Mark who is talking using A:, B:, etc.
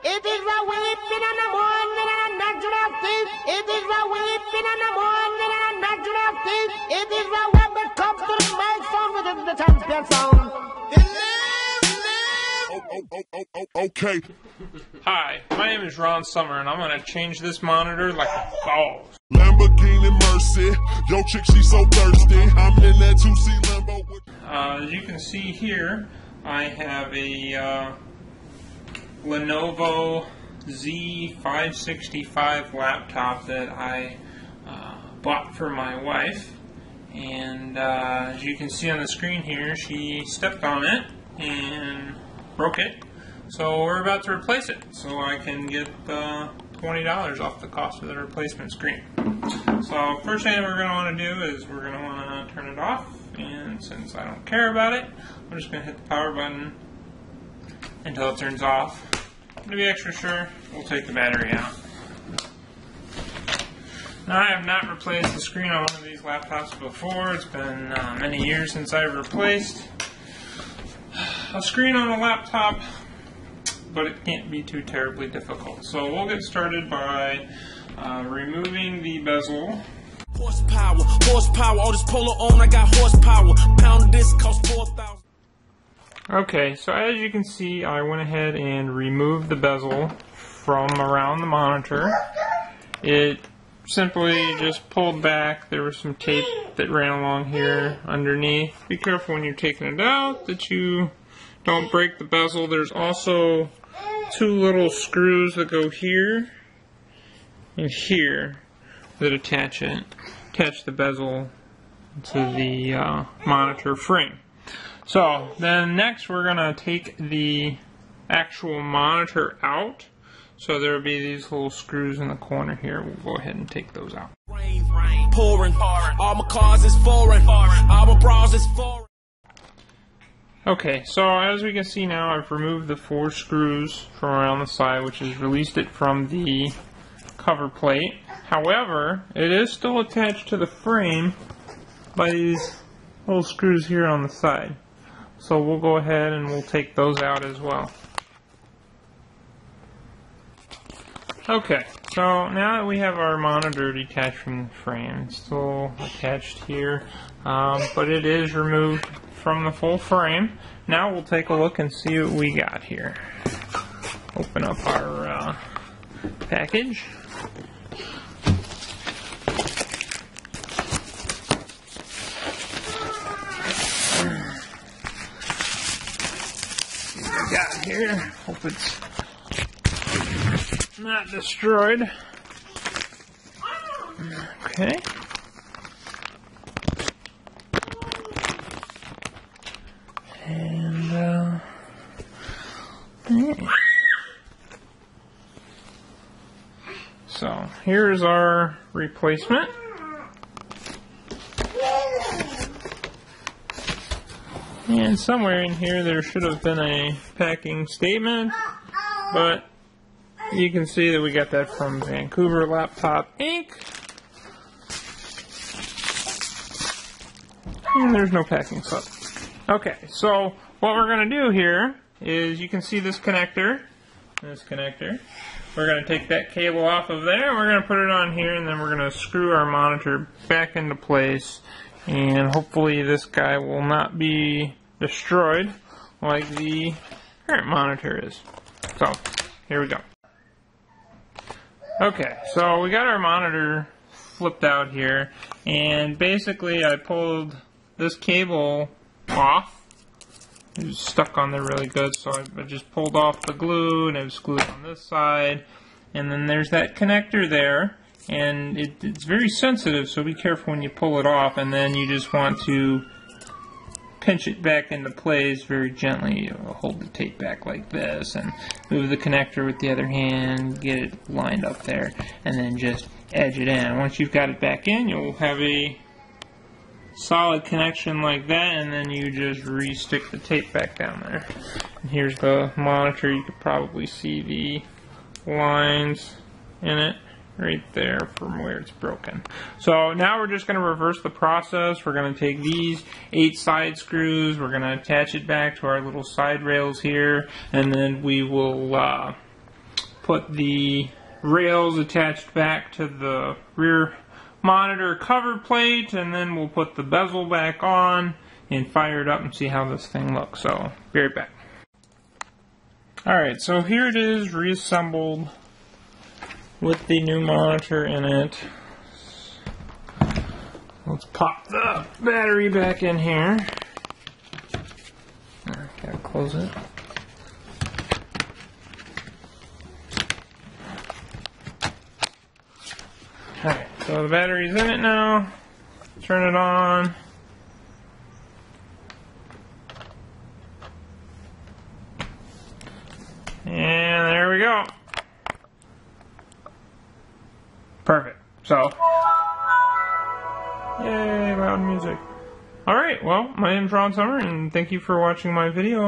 A: It is a weeping and a mourning and a natural thing. It is a weeping and a mourning and a natural thing. It is a when it comes to the milestone with the champion sound.
B: Okay.
C: Hi, my name is Ron Summer, and I'm going to change this monitor like a boss.
B: Lamborghini Mercy, yo chick, she so thirsty. I'm in that 2C Lambo with...
C: As you can see here, I have a Lenovo Z565 laptop that I bought for my wife. And as you can see on the screen here, she stepped on it and broke it. So we're about to replace it, so I can get $20 off the cost of the replacement screen. So first thing we're going to want to do is we're going to want to turn it off, and since I don't care about it, I'm just going to hit the power button until it turns off. To be extra sure, we'll take the battery out. Now, I have not replaced the screen on one of these laptops before. It's been many years since I've replaced a screen on a laptop, but it can't be too terribly difficult. So we'll get started by removing the bezel.
D: Horsepower, all this polo on, I got horsepower. Pound of this cost 4,000.
C: Okay, so as you can see, I went ahead and removed the bezel from around the monitor. It simply just pulled back. There was some tape that ran along here underneath. Be careful when you're taking it out that you don't break the bezel. There's also two little screws that go here and here that attach the bezel to the monitor frame. So then next we're going to take the actual monitor out. So there will be these little screws in the corner here. We'll go ahead and take those out.
D: Pouring. All my cars is foreign. All my bras is foreign.
C: Okay, so as we can see now, I've removed the 4 screws from around the side, which has released it from the cover plate. However, it is still attached to the frame by these little screws here on the side. So we'll go ahead and we'll take those out as well. Okay, so now that we have our monitor detached from the frame, it's still attached here, but it is removed from the full frame. Now we'll take a look and see what we got here. Open up our package. See what we got here. Hope it's not destroyed. Okay. And so here's our replacement. And somewhere in here there should have been a packing statement, but you can see that we got that from Vancouver Laptop Inc. And there's no packing slip. Okay, so what we're going to do here is you can see this connector. We're going to take that cable off of there, and we're going to put it on here, and then we're going to screw our monitor back into place. And hopefully this guy will not be destroyed like the current monitor is. So, here we go. Okay, so we got our monitor flipped out here, and basically I pulled this cable off. It was stuck on there really good, so I just pulled off the glue, and it was glued on this side. And then there's that connector there, and it's very sensitive, so be careful when you pull it off. And then you just want to pinch it back into place very gently. You'll hold the tape back like this, and move the connector with the other hand, get it lined up there, and then just edge it in. Once you've got it back in, you'll have a solid connection like that, and then you just re-stick the tape back down there. And here's the monitor. You could probably see the lines in it right there from where it's broken. So now we're just going to reverse the process. We're going to take these 8 side screws, we're going to attach it back to our little side rails here, and then we will put the rails attached back to the rear monitor cover plate, and then we'll put the bezel back on and fire it up and see how this thing looks. So, be right back. Alright, so here it is reassembled with the new monitor in it. Let's pop the battery back in here. Gotta close it. Alright, so the battery's in it now. Turn it on. And there we go. Perfect. So, yay, loud music. Alright, well, my name's Ron Summer, and thank you for watching my video.